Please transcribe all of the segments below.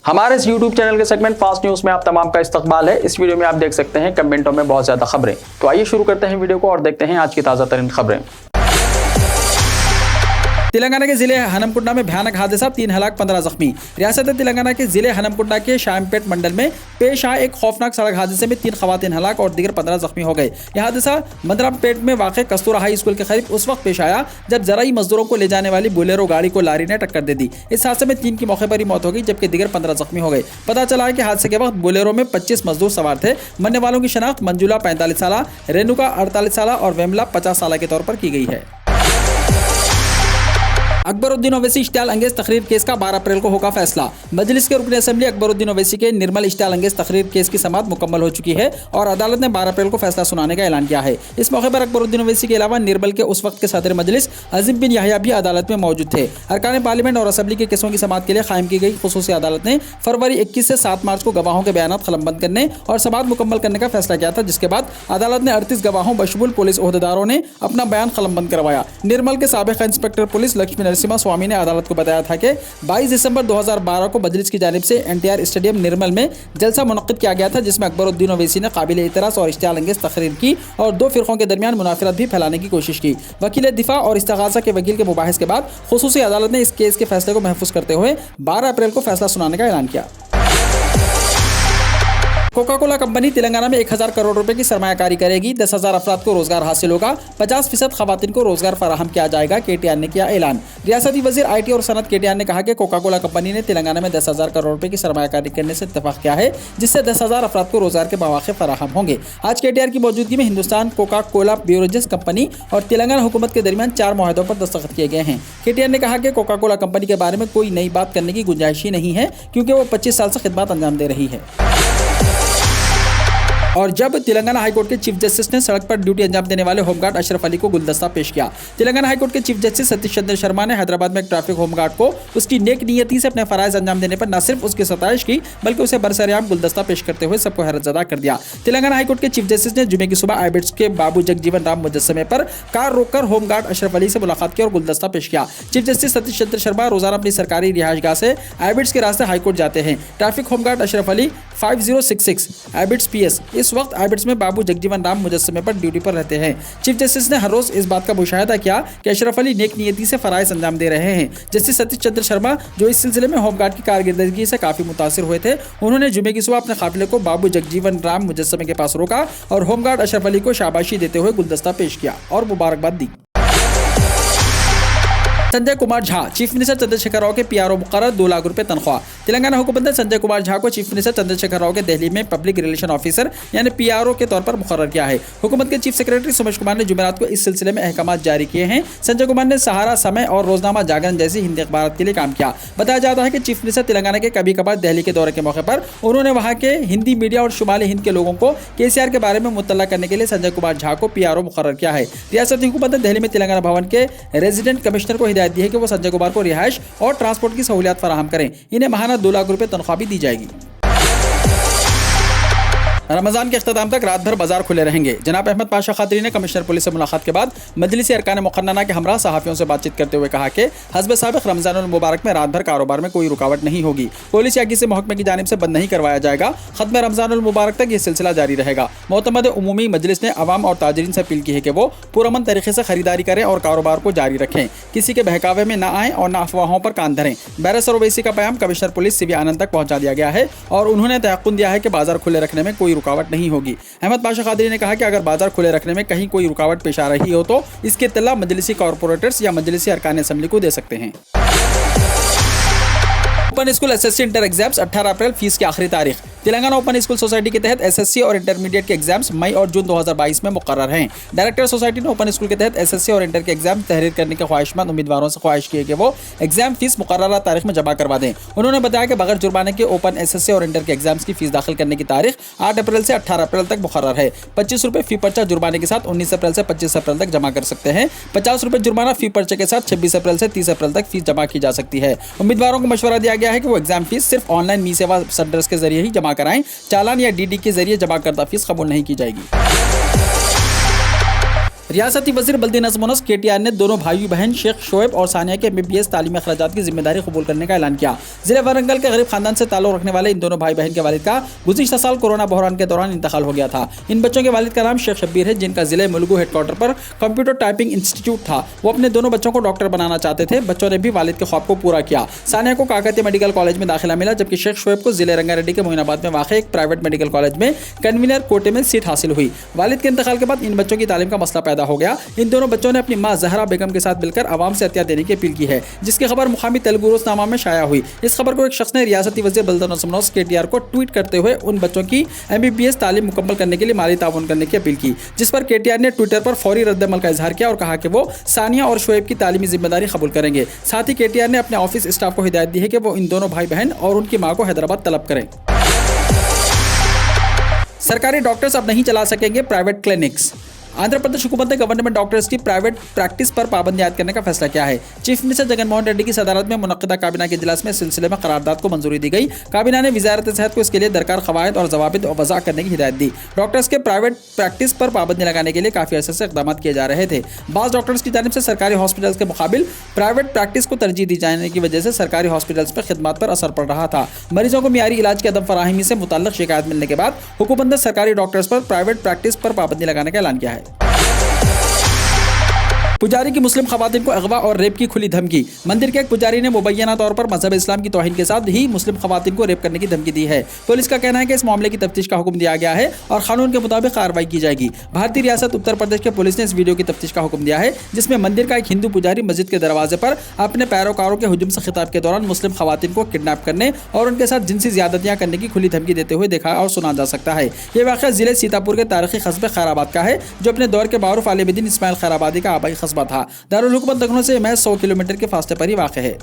हमारे इस YouTube channel के सेगमेंट फास्ट न्यूज में आप तमाम का इस्तकबाल है। इस वीडियो में आप देख सकते हैं कमेंटों में बहुत ज्यादा खबरें। तो आइए शुरू करते हैं वीडियो को और देखते हैं आज की ताजा तरीन खबरें। तेलंगाना के जिले हनमकुंडा में भयानक हादसा, 3 हलाक 15 जख्मी। रियासत तेलंगाना के जिले हनमकुंडा के शामपेट मंडल में पेश आए एक खौफनाक सड़क हादसे में 3 खवातीन हलाक और दीगर 15 जख्मी हो गए। यह हादसा मंदरामपेट में वाक़ कस्तूरा हाई स्कूल के करीब उस वक्त पेश आया जब जराई मजदूरों को ले जाने वाली बोलेरो गाड़ी को लारी ने टक्कर दे दी। इस हादसे में 3 की मौके पर ही मौत हो गई जबकि दीगर 15 जख्मी हो गए। पता चला है कि हादसे के वक्त बोलेरो में 25 मजदूर सवार थे। मरने वालों की शनाख्त मंजुला 45 साल, रेणुका 48 साल और वेमला 50 साल के तौर पर की गई है। अकबरुद्दीन ओवैसी इश्तियाल अंगेज तकरीर केस का 12 अप्रैल को होगा फैसला। मजलिस के रुकन असेंबली अकबरुद्दीन ओवैसी के निर्मल इश्तियाल अंगेज तकरीर केस की समाअत मुकम्मल हो चुकी है और अदालत ने 12 अप्रैल को फैसला सुनाने का ऐलान किया है। इस मौके पर अकबरुद्दीन ओवैसी के अलावा निर्मल के उस वक्त के सदर मजलिस अजीम बिन याहिया भी अदालत में मौजूद थे। अरकान पार्लियामेंट और असेंबली के केसों की समाअत के लिए कायम की गई खुसूसी अदालत ने फरवरी 21 से 7 मार्च को गवाहों के बयान कलमबंद करने और समाअत मुकम्मल करने का फैसला किया था, जिसके बाद अदालत ने 38 गवाहों बशमूल पुलिस ओहदेदारों ने अपना बयान कलमबंद करवाया। निर्मल के साबिक इंस्पेक्टर पुलिस लक्ष्मी नरसिम्हा स्वामी ने अदालत को बताया था कि 22 दिसंबर 2012 को मजलिस की जानिब से एनटीआर स्टेडियम निर्मल में जलसा मुनक्किद किया गया था, जिसमें अकबरुद्दीन ओवैसी ने काबिल इतराज और इश्तियाल अंगेज तकरीर की और 2 फिरकों के दरमियान मुनाफिरत भी फैलाने की कोशिश की। वकील दिफा और इस्तिगासा के वकील के मुबाहिस के बाद खुसूसी अदालत ने इस केस के फैसले को महफूज करते हुए 12 अप्रैल को फैसला सुनाने का ऐलान किया। कोका कोला कंपनी तेलंगाना में 1000 करोड़ रुपए की सरमायाकारी करेगी। 10,000 अफराद को रोजगार हासिल होगा। 50% खवातीन को रोजगार फराहम किया जाएगा। केटीआर ने किया ऐलान। रियासती वजीर आईटी और सनत केटीआर ने कहा कि कोका कोला कंपनी ने तेलंगाना में 10,000 करोड़ रुपए की सरमायाकारी करने से इत्तेफाक किया है, जिससे 10,000 अफराद को रोजगार के मौके फराहम होंगे। आज केटीआर की मौजूदगी में Hindustan Coca Cola beverages company और तेलंगाना हुकूमत के दरमियान 4 मुआहदों पर दस्तखत किए गए हैं। केटीआर ने कहा कि कोका कोला कंपनी के बारे में कोई नई बात करने की गुंजाइश ही नहीं है, क्योंकि वो 25 साल से खिदमत अंजाम दे रही है। और जब तेलंगाना हाईकोर्ट के चीफ जस्टिस ने सड़क पर ड्यूटी अंजाम देने वाले होमगार्ड अशरफ अली को गुलदस्ता पेश किया। तेलंगाना हाईकोर्ट के चीफ जस्टिस सतीश चंद्र शर्मा ने हैदराबाद में एक ट्रैफिक होमगार्ड को उसकी नेक नियति से अपने फराइज अंजाम देने पर न सिर्फ उसकी सताइश की बल्कि उसे बरसरेआम गुलदस्ता पेश करते हुए सबको हैरतज़दा कर दिया। तेलंगाना हाईकोर्ट के चीफ जस्टिस ने जुमे की सुबह आईबिट्स के बाबू जगजीवन राम मुजस्समे पर कार रोककर होमगार्ड अशरफ अली से मुलाकात की और गुलदस्ता पेश किया। चीफ जस्टिस सतीश चंद्र शर्मा रोजाना अपनी सरकारी रिहायशगाह से आईबिट्स के रास्ते हाईकोर्ट जाते हैं। ट्रैफिक होमगार्ड अशरफ अली 5066 आईबिट्स पीएस इस वक्त आईबिट्स में बाबू जगजीवन राम मुजस्समे पर ड्यूटी पर रहते हैं। चीफ जस्टिस ने हर रोज इस बात का मुशाहिदा किया कि अशरफ अली नेक नियति से फराइज अंजाम दे रहे हैं। जस्टिस सतीश चंद्र शर्मा, जो इस सिलसिले में होमगार्ड की कारकर्दगी से काफी मुतासिर हुए थे, उन्होंने जुमे की सुबह अपने काफिले को बाबू जगजीवन राम मुजस्समे के पास रोका और होमगार्ड अशरफ अली को शाबाशी देते हुए गुलदस्ता पेश किया और मुबारकबाद दी। संजय कुमार झा, चीफ मिनिस्टर चंद्रशेखर राव के पीआरओ मुकर्रर, 2 लाख रुपए तनख्वाह। तेलंगाना हुकूमत ने संजय कुमार झा को चीफ मिनिस्टर चंद्रशेखर राव के दिल्ली में पब्लिक रिलेशन ऑफिसर यानी पीआरओ के तौर पर मुकर्रर किया है। हुकूमत के चीफ सेक्रेटरी सुमेश कुमार ने जुमेरात को इस सिलसिले में अहकाम जारी किए हैं। संजय कुमार ने सहारा, समय और रोजनामा जागरण जैसी हिंदी अखबार के लिए काम किया। बताया जाता है कि चीफ मिनिस्टर तेलंगाना के कभी कभार दिल्ली के दौरे के मौके पर उन्होंने वहां के हिंदी मीडिया और शुमाली हिंद के लोगों को केसीआर के बारे में मुत्तला करने के लिए संजय कुमार झा को पीआरओ मुकर्रर किया है। रियासती हुकूमत ने दिल्ली में तेलंगाना भवन के रेजिडेंट कमिश्नर को हिदायत दी है कि वो संजय कुमार को रिहाइश और ट्रांसपोर्ट की सहूलियत फराहम करें। इन्हें माहाना 2 लाख रुपए तनख्वाह भी दी जाएगी। रमजान के अख्ताम तक रात भर बाजार खुले रहेंगे। जनाब अहमद पाशा खातरी ने कमिश्नर पुलिस से मुलाकात के बाद मजलिसी अरकान मुक़न्नना के हमरा सहाफ़ियों से बातचीत करते हुए कहा कि हस्ब साबिक़ रमज़ानुल मुबारक में रात भर कारोबार में कोई रुकावट नहीं होगी। पुलिस या किसी महकमे की जानिब से बंद नहीं करवाया जाएगा। ख़त्म रमज़ानुल मुबारक तक ये सिलसिला जारी रहेगा। मोतमद उमूमी मजलिस ने अवाम और ताजरीन से अपील की है कि वो पुरअमन तरीके से खरीदारी करें और कारोबार को जारी रखें, किसी के बहकावे में न आएँ और न अफवाहों पर कान धरें। बैरिस्टर ओवैसी का पैगाम कमिश्नर पुलिस सीवी आनंद तक पहुँचा दिया गया है और उन्होंने तयक़्क़ुन दिया है कि बाजार खुले रखने में कोई रुकावट नहीं होगी। अहमद पाशा खादरी ने कहा कि अगर बाजार खुले रखने में कहीं कोई रुकावट पेश आ रही हो तो इसकी इत्तला मजलिसी कॉर्पोरेटर्स या मजलिसी अरकान असेंबली को दे सकते हैं। Open school SSC inter exams 18 अप्रैल फीस की आखिरी तारीख। तेलंगाना ओपन स्कूल सोसाइटी के तहत एसएससी और इंटरमीडिएट के एग्जाम्स मई और जून 2022 में मुकर्रर हैं। डायरेक्टर सोसाइटी ने ओपन स्कूल के तहत एसएससी और इंटर के एग्जाम तहरीर करने के ख्वाहिशमंद उम्मीदवारों से ख्वाहिश की है कि वो एग्जाम फीस मुकर्ररा तारीख में जमा करवा दें। उन्होंने बताया कि बगैर जुर्माने के ओपन एसएससी और इंटर के एग्जाम्स की फीस दाखिल करने की तारीख 8 अप्रैल से 18 अप्रैल तक मुकर्रर है। 25 रुपये फी पर्चा जुर्माने के साथ 19 अप्रैल से 25 अप्रैल तक जमा कर सकते हैं। 50 रुपये जुर्माना फी पर्चे के साथ 26 अप्रैल से 30 अप्रैल तक फीस जमा की जा सकती है। उम्मीदवारों को मशवरा दिया गया है कि वो एग्जाम फीस सिर्फ ऑनलाइन मी सेवा सेंटर्स के जरिए ही जमा कराएं। चालान या डीडी के जरिए जमा करदा फीस कबूल नहीं की जाएगी। रियासती वजीर बल्दी नज़्म व नस्क KTR ने दोनों भाई बहन शेख शोएब और सानिया के MBBS तालीमी अखराजात की जिम्मेदारी कबूल करने का ऐलान किया। जिले वारंगल के गरीब खानदान से ताल्लुक रखने वाले इन दोनों भाई बहन के वालिद का गुज़िश्ता साल कोरोना बहरान के दौरान इंतकाल हो गया था। इन बच्चों के वालिद का नाम शेख शब्बीर है, जिनका जिले मुलुगु हेडक्वार्टर पर कंप्यूटर टाइपिंग इंस्टीट्यूट था। वो अपने दोनों बच्चों को डॉक्टर बनाना चाहते थे। बच्चों ने भी वालिद के ख्वाब को पूरा किया। सानिया को काकतीय मेडिकल कॉलेज में दाखिला मिला, जबकि शेख शोएब को जिले रंगारेड्डी के मोइनाबाद में वाक़ एक प्राइवेट मेडिकल कॉलेज में कन्वीनर कोटे में सीट हासिल हुई। वालिद के इंतकाल के बाद इन बच्चों की तालीम का मसला पैदा हो गया। इन दोनों बच्चों ने अपनी मां जहरा बेगम के साथ मिलकर आवाम से अतिया देने की अपील की है, जिसकी खबर मुकामी तेलुगु रोजनामा में शाया हुई। इस खबर को एक शख्स ने रियासती वज़ीर बल्दी नज़्म व नस्क KTR को ट्वीट करते हुए उन बच्चों की MBBS तालीम मुकम्मल करने के लिए माली ताउन करने की अपील की, जिस पर KTR ने ट्विटर पर फौरी रद्दअमल का इजहार किया और कहा कि वो सानिया और शोएब की तालीमी जिम्मेदारी कबूल करेंगे। साथ ही KTR ने अपने ऑफिस स्टाफ को हिदायत दी है कि वो इन दोनों भाई बहन और उनकी मां को हैदराबाद तलब करें। सरकारी डॉक्टर्स अब नहीं चला सकेंगे प्राइवेट क्लिनिक्स। आंध्र प्रदेश हुकूमत ने गवर्नमेंट डॉक्टर्स की प्राइवेट प्रैक्टिस पर पाबंदी आयद करने का फैसला किया है। चीफ मिनिस्टर जगनमोहन रेड्डी की सदारत में मुनक्किदा काबीना के इजलास में इस सिलसिले में करारदाद को मंजूरी दी गई। काबीना ने वजारत सेहत को इसके लिए दरकार कवायद और जवाबित वज़ा करने की हिदायत दी। डॉक्टर्स के प्राइवेट प्रैक्टिस पर पाबंदी लगाने के लिए काफ़ी अर्से से इक़दाम किए जा रहे थे। बाज़ डॉक्टर्स की जानिब से सरकारी हॉस्पिटल्स के मुकाबिल प्राइवेट प्रैक्टिस को तरजीह दी जाने की वजह से सरकारी हॉस्पिटल्स पर खिदमत पर असर पड़ रहा था। मरीजों को मियारी इलाज की अदम फराहमी से मुतल्लिक़ शिकायत मिलने के बाद हुकूमत ने सरकारी डॉक्टर्स पर प्राइवेट प्रैक्टिस पर पाबंदी लगाने का ऐलान किया है। पुजारी की मुस्लिम खवातीन को अगवा और रेप की खुली धमकी। मंदिर के एक पुजारी ने मुबैना तौर पर मजहब इस्लाम की तौहीन के साथ ही मुस्लिम खवातीन को रेप करने की धमकी दी है। पुलिस का कहना है कि इस मामले की तफ्तीश का हुक्म दिया गया है और कानून के मुताबिक कार्रवाई की जाएगी। भारतीय रियासत उत्तर प्रदेश के पुलिस ने इस वीडियो की तफ्तीश का हुक्म दिया है, जिसमें मंदिर का एक हिंदू पुजारी मस्जिद के दरवाजे पर अपने पैरोकारों के हुजूम से खिताब के दौरान मुस्लिम खवातीन को किडनैप करने और उनके साथ जिनसी ज्यादतियां करने की खुली धमकी देते हुए देखा और सुना जा सकता है। यह वाक़या जिले सीतापुर के तारीखी कस्बे खैराबाद का है, जो अपने दौर के मारूफ आलिम-ए-दीन इस्माइल खैराबादी का आबाई कस्बा था। हुकूमत लखनऊ से महज 100 किलोमीटर के फासले पर ही वाक़ है।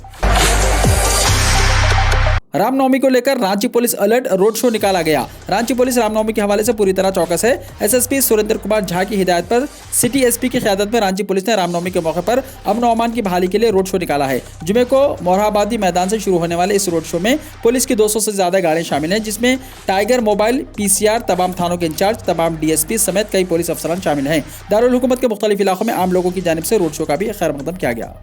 रामनवमी को लेकर Ranchi police alert, road show निकाला गया। रांची पुलिस रामनवमी के हवाले से पूरी तरह चौकस है। SSP सुरेंद्र कुमार झा की हिदायत पर सिटी SP की क़यादत में रांची पुलिस ने रामनवमी के मौके पर अमन व अमान की बहाली के लिए रोड शो निकाला है। जुमे को मोरहाबादी मैदान से शुरू होने वाले इस रोड शो में पुलिस की 200 से ज़्यादा गाड़ियाँ शामिल हैं, जिसमें टाइगर मोबाइल, PCR, तमाम थानों के इंचार्ज, तमाम DSP समेत कई पुलिस अफसरान शामिल हैं। दारुल हुकूमत के मुख्तलिफ इलाकों में आम लोगों की जानिब से रोड शो का भी खैर मकदम किया गया।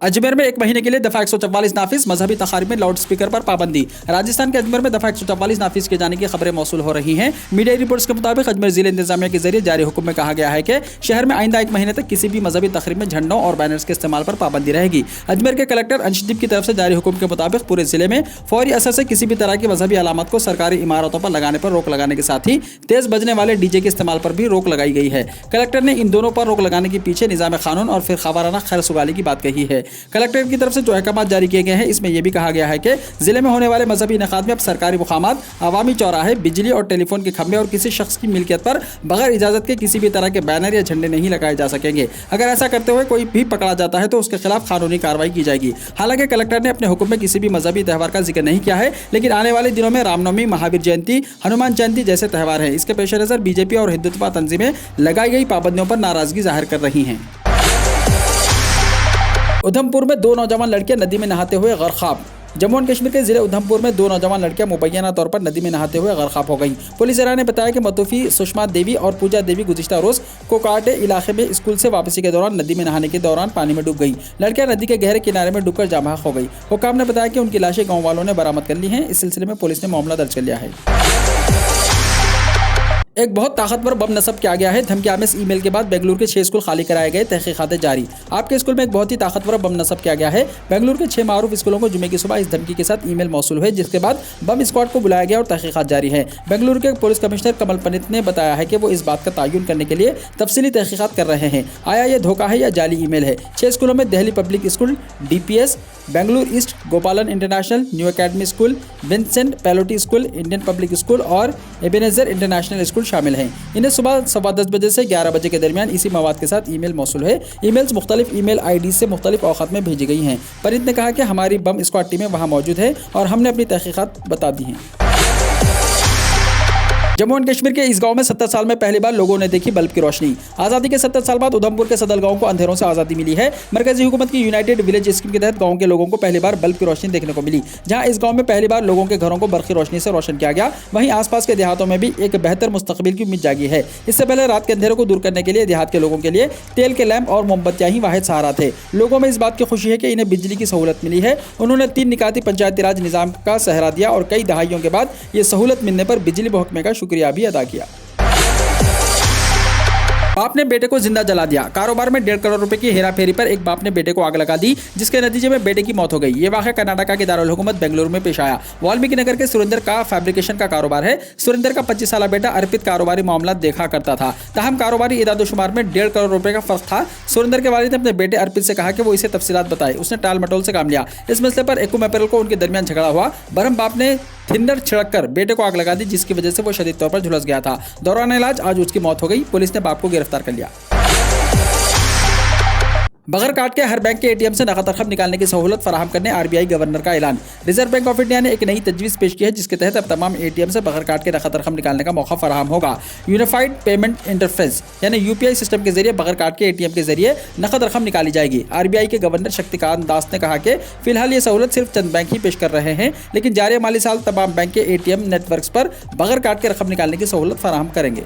अजमेर में 1 महीने के लिए दफ़ा 144 नाफिज, मजहबी तकारीब में लाउड स्पीकर पर पाबंदी। राजस्थान के अजमेर में दफ़ा 144 नाफिज किए जाने की खबरें मौसूल हो रही हैं। मीडिया रिपोर्ट्स के मुताबिक अजमेर जिले इंतजामिया के जरिए जारी हुक्म में कहा गया है कि शहर में आइंदा 1 महीने तक किसी भी मजहबी तकरीब में झंडों और बैनर्स के इस्तेमाल पर पाबंदी रहेगी। अजमेर के कलेक्टर अंशदीप की तरफ से जारी हुक्म के मुताबिक पूरे जिले में फौरी असर से किसी भी तरह की मजहबी अलामत को सरकारी इमारतों पर लगाने पर रोक लगाने के साथ ही तेज बजने वाले DJ के इस्तेमाल पर भी रोक लगाई गई है। कलेक्टर ने इन दोनों पर रोक लगाने के पीछे निज़ाम कानून और फिर खबराना खैर सुगाली की बात कही है। कलेक्टर की से जो अहकाम जारी किए गए हैं, इसमें यह भी कहा गया है कि जिले में होने वाले मजहबी इनेकाद में अब सरकारी मुकामात, अवामी चौराहे, बिजली और टेलीफोन के खंभे और किसी शख्स की मिल्कियत पर बगैर इजाजत के किसी भी तरह के बैनर या झंडे नहीं लगाए जा सकेंगे। अगर ऐसा करते हुए कोई भी पकड़ा जाता है तो उसके खिलाफ कानूनी कार्रवाई की जाएगी। हालांकि कलेक्टर ने अपने हुक्म में किसी भी मजहबी त्यौहार का जिक्र नहीं किया है, लेकिन आने वाले दिनों में रामनवमी, महावीर जयंती, हनुमान जयंती जैसे त्यौहार हैं। इसके पेश नज़र BJP और हिंदुत्व तंजीमें लगाई गई पाबंदियों पर नाराजगी जाहिर कर रही हैं। उधमपुर में 2 नौजवान लड़कियां नदी में नहाते हुए गरकाब। जम्मू एंड कश्मीर के जिले उधमपुर में 2 नौजवान लड़कियां मुबैना तौर पर नदी में नहाते हुए गरकाब हो गईं। पुलिस इदारे ने बताया कि मतूफी सुषमा देवी और पूजा देवी गुज़िश्ता रोज़ कोकाटे इलाके में स्कूल से वापसी के दौरान नदी में नहाने के दौरान पानी में डूब गई। लड़कियां नदी के गहरे किनारे में डूबकर जाम बहक हो गई। हुकाम ने बताया कि उनकी लाशें गाँव वालों ने बरामद कर ली हैं। इस सिलसिले में पुलिस ने मामला दर्ज कर लिया है। एक बहुत ताकतवर बम नस्ब किया गया है। धमकी आमेज ईमेल के बाद बेंगलुरु के 6 स्कूल खाली कराए गए, तहकीकात जारी। आपके स्कूल में एक बहुत ही ताकतवर बम नस्ब किया गया है। बेंगलुरु के 6 मारूफ स्कूलों को जुमे की सुबह इस धमकी के साथ ईमेल मौसूल हुए, जिसके बाद बम स्क्वाड को बुलाया गया और तहकीकात जारी है। बेंगलुरु के पुलिस कमिश्नर कमल पनित ने बताया है कि वो इस बात का तयन करने के लिए तफसीली तहकीकात कर रहे हैं, आया ये धोखा है या जाली ईमेल है। 6 स्कूलों में Delhi public school, DPS, Bengaluru east, Gopalan international, new academy school, Vincent Pallotti school, Indian public school और एबेनेजर इंटरनेशनल स्कूल शामिल हैं। इन्हें सुबह 10:15 बजे से 11 बजे के दरमियान इसी मवाद के साथ ईमेल मौसूल है। ईमेल्स मुख्तलिफ ईमेल ID से मुख्तलिफ औकात में भेजी गई हैं। पनित ने कहा कि हमारी बम स्क्वाड टीमें वहाँ मौजूद है और हमने अपनी तहकीकात बता दी हैं। जम्मू एंड कश्मीर के इस गांव में 70 साल में पहली बार लोगों ने देखी बल्ब की रोशनी। आजादी के 70 साल बाद उधमपुर के सदल गांव को अंधेरों से आजादी मिली है। मरकजी हुकूमत की यूनाइटेड विलेज स्कीम के तहत गांव के लोगों को पहली बार बल्ब की रोशनी देखने को मिली। जहां इस गांव में पहली बार लोगों के घरों को बर्क़ी रोशनी से रोशन किया गया, वहीं आसपास के देहातों में भी एक बेहतर मुस्तकबिल की उम्मीद जागी है। इससे पहले रात के अंधेरों को दूर करने के लिए देहात के लोगों के लिए तेल के लैंप और मोमबत्तियां ही वाहिद सहारा थे। लोगों में इस बात की खुशी है कि इन्हें बिजली की सहूलत मिली है। उन्होंने 3 निकाती पंचायती राज निज़ाम का सहारा दिया और कई दहाइयों के बाद ये सहूलत मिलने पर बिजली महकमे का शुक्रिया भी अदा किया। बाप ने बेटे को जिंदा जला दिया। कारोबार में 1.5 करोड़ रुपए की हेराफेरी पर एक बाप ने बेटे को आग लगा दी, जिसके नतीजे में बेटे की मौत हो गई। ये वाक़या कर्नाटक के दारुल हुकूमत बेंगलुरु में पेश आया। वाल्मीकि नगर के सुरेंद्र का फैब्रिकेशन का कारोबार है। सुरेंद्र का 25 साल बेटा अर्पित कारोबारी मामला देखा करता था। ताहम कारोबारी इदादोशुमार में 1.5 करोड़ रुपए का फर्क था। सुरेंद्र के वालिद ने अपने बेटे अर्पित से कहा कि वो इसे तफसीलात बताए। उसने टाल मटोल से काम लिया। इस मसले पर 1 अप्रैल को उनके दरमियान झगड़ा हुआ। बरहम बाप ने थिंडर छिड़ककर बेटे को आग लगा दी, जिसकी वजह से वो शदीद तौर पर झुलस गया था। दौरान इलाज आज उसकी मौत हो गई। पुलिस ने बाप को गिरफ्तार कर लिया। बगैर कार्ड के हर बैंक के एटीएम से नकद रकम निकालने की सहूलत फराहम करने आरबीआई गवर्नर का ऐलान। रिजर्व बैंक ऑफ इंडिया ने एक नई तजवीज़ पेश की है, जिसके तहत अब तमाम एटीएम से बगैर कार्ड के नकद रकम निकालने का मौका फराहम होगा। यूनिफाइड पेमेंट इंटरफेस यानी यूपीआई सिस्टम के जरिए बगैर कार्ड के एटीएम के जरिए नकद रकम निकाली जाएगी। आरबीआई के गवर्नर शक्तिकांत दास ने कहा कि फिलहाल ये सहूलत सिर्फ चंद बैंक ही पेश कर रहे हैं, लेकिन जारी माली साल तमाम बैंक के एटीएम नेटवर्क्स पर बगैर कार्ड के रकम निकालने की सहूलत फराहम करेंगे।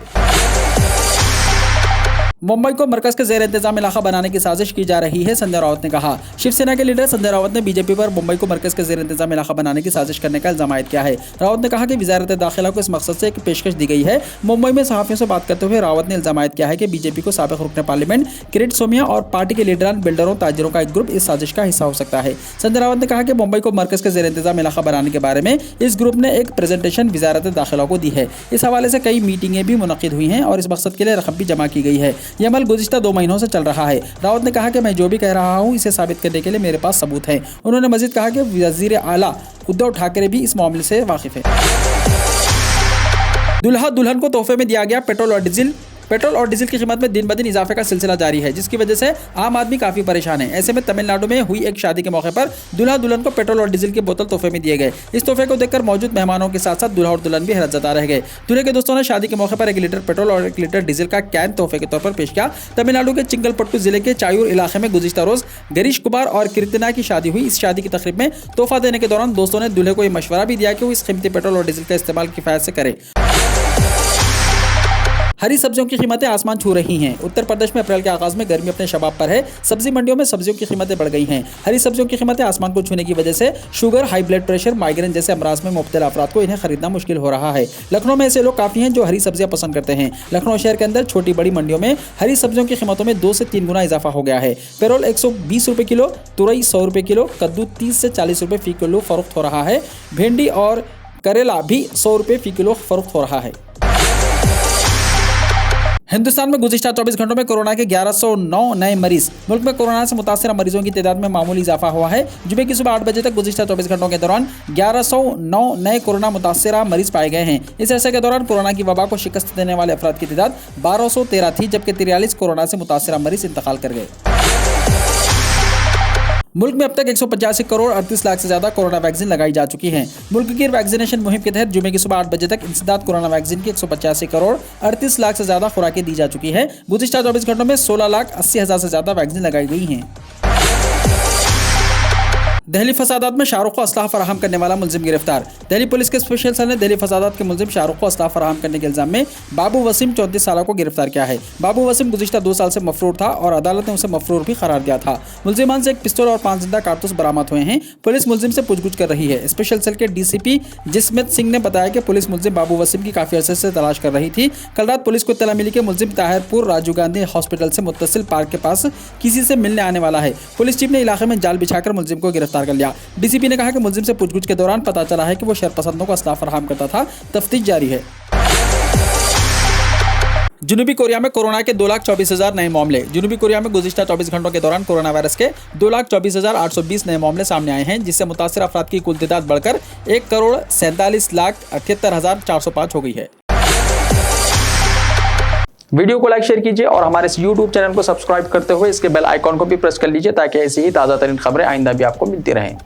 मुंबई को मरकज के ज़ेर इंतजाम इलाका बनाने की साजिश की जा रही है, संजय रावत ने कहा। शिवसेना के लीडर संजय रावत ने बीजेपी पर मुंबई को मरकज के ज़ेर इंतजाम इलाका बनाने की साजिश करने का इल्जाम आयद किया है। रावत ने कहा कि वजारत दाखिला को इस मकसद से एक पेशकश दी गई है। मुंबई में सहाफ़ियों से बात करते हुए रावत ने इल्जाम आयद किया है कि बीजेपी को साबिक़ रुकन पार्लियामेंट किरीट सोमिया और पार्टी के लीडरान, बिल्डरों, ताजिरों का एक ग्रुप इस साजिश का हिस्सा हो सकता है। संजय रावत ने कहा कि मुंबई को मरकज के ज़ेर इंतजाम इलाका बनाने के बारे में इस ग्रुप ने एक प्रेजेंटेशन वजारत दाखिला को दी है। इस हवाले से कई मीटिंगें भी मुनक़िद हुई हैं और इस मकसद के लिए रकम भी जमा की गई है। यह अमल गुज़िश्ता 2 महीनों से चल रहा है। रावत ने कहा कि मैं जो भी कह रहा हूं, इसे साबित करने के लिए मेरे पास सबूत हैं। उन्होंने मजीद कहा कि वज़ीर आला उद्धव ठाकरे भी इस मामले से वाकिफ है। दुल्हा दुल्हन को तोहफे में दिया गया पेट्रोल और डीजल की कीमत में दिन ब दिन इजाफे का सिलसिला जारी है, जिसकी वजह से आम आदमी काफी परेशान है। ऐसे में तमिलनाडु में हुई एक शादी के मौके पर दूल्हा दुल्हन को पेट्रोल और डीजल की बोतल तोहफे में दिए गए। इस तोहफे को देखकर मौजूद मेहमानों के साथ साथ दूल्हा और दुल्हन भी हैरत जता रह गए। दूल्हे के दोस्तों ने शादी के मौके पर 1 लीटर पेट्रोल और 1 लीटर डीजल का कैन तोहफे के तौर पर पेश किया। तमिलनाडु के चिंगलपट्टू जिले के चायूर इलाके में गुज़िश्ता रोज गिरीश कुमार और कीर्तना की शादी हुई। इस शादी की तकरीब में तोहफा देने के दौरान दोस्तों ने दूल्हे को यह मशवरा भी दिया कि वो इस कीमती पेट्रोल और डीजल का इस्तेमाल किफायत से करे। हरी सब्जियों की कीमतें आसमान छू रही हैं। उत्तर प्रदेश में अप्रैल के आगाज में गर्मी अपने शबाब पर है। सब्जी मंडियों में सब्जियों की कीमतें बढ़ गई हैं। हरी सब्जियों की कीमतें आसमान को छूने की वजह से sugar, high blood pressure, migraine जैसे अमराज में मुब्तला अफराद को इन्हें खरीदना मुश्किल हो रहा है। लखनऊ में ऐसे लोग काफ़ी हैं जो हरी सब्जियां पसंद करते हैं। लखनऊ शहर के अंदर छोटी बड़ी मंडियों में हरी सब्जियों की कीमतों में 2 से 3 गुना इजाफा हो गया है। पेरोल 120 रुपये किलो, तुरई 100 रुपये किलो, कद्दू 30 से 40 रुपये फी किलो फरोख्त हो रहा है। भिंडी और करेला भी 100 रुपये फी किलो फरोख्त हो रहा है। हिंदुस्तान में गुज़िश्ता 24 घंटों में कोरोना के 1109 नए मरीज। मुल्क में कोरोना से मुतासर मरीजों की तादाद में मामूली इजाफा हुआ है। जुमे की सुबह 8 बजे तक गुज़िश्ता 24 घंटों के दौरान 1109 नए कोरोना मुतासरा मरीज पाए गए हैं। इस अरसे के दौरान कोरोना की वबा को शिकस्त देने वाले अफराद की तादाद 1213 थी, जबकि 43 कोरोना से मुतासरा मरीज इंतकाल कर गए। मुल्क में अब तक 185 करोड़ 38 लाख से ज्यादा कोरोना वैक्सीन लगाई जा चुकी हैं। मुल्क की वैक्सीनेशन मुहिम के तहत जुमे की सुबह 8 बजे तक इंसदाद कोरोना वैक्सीन की 185 करोड़ 38 लाख से ज्यादा खुराकें दी जा चुकी हैं। गुज़िश्ता 24 घंटों में 16,80,000 से ज्यादा वैक्सीन लगाई गई हैं। दिल्ली फसादात में शाहरुख को असलाह फराहम करने वाला मुलजिम गिरफ्तार। दिल्ली पुलिस के स्पेशल सेल ने दिल्ली फसादात के मुलजिम शाहरुख को असलाह फराहम करने के इल्जाम में बाबू वसीम 34 साल को गिरफ्तार किया है। बाबू वसीम गुज़िश्ता 2 साल से मफरूर था और अदालत ने उसे मफरूर भी करार दिया था। मुलजिमान से एक पिस्तौल और 5 जिंदा कारतूस बरामद हुए हैं। पुलिस मुलजिम से पूछगछ कर रही है। स्पेशल सेल के डीसीपी जिस्मित सिंह ने बताया कि पुलिस मुलजिम बाबू वसीम की काफी अरसे से तलाश कर रही थी। कल रात पुलिस को इत्तला मिली कि मुलजिम ताहिरपुर राजीव गांधी हॉस्पिटल से मुत्तसिल पार्क के पास किसी से मिलने आने वाला है। पुलिस टीम ने इलाके में जाल बिछाकर मुलजिम को गिरफ्तार कर लिया। डीसीपी ने कहा कि मुलजिम से पूछगछ के दौरान पता चला है कि वो शरपसंदों को असलाह फराहम करता था। तफ्तीश जारी है। जनूबी कोरिया में कोरोना के 2,24,000 नए मामले। जनूबी कोरिया में गुज़िश्ता 24 घंटों के दौरान कोरोना वायरस के 2,24,820 नए मामले सामने आए हैं, जिससे मुतासर अफराद की कुल तादाद बढ़कर 1,47,78,405 हो गई है। वीडियो को लाइक शेयर कीजिए और हमारे इस YouTube चैनल को सब्सक्राइब करते हुए इसके बेल आइकॉन को भी प्रेस कर लीजिए, ताकि ऐसी ही ताज़ा तरीन खबरें आइंदा भी आपको मिलती रहें।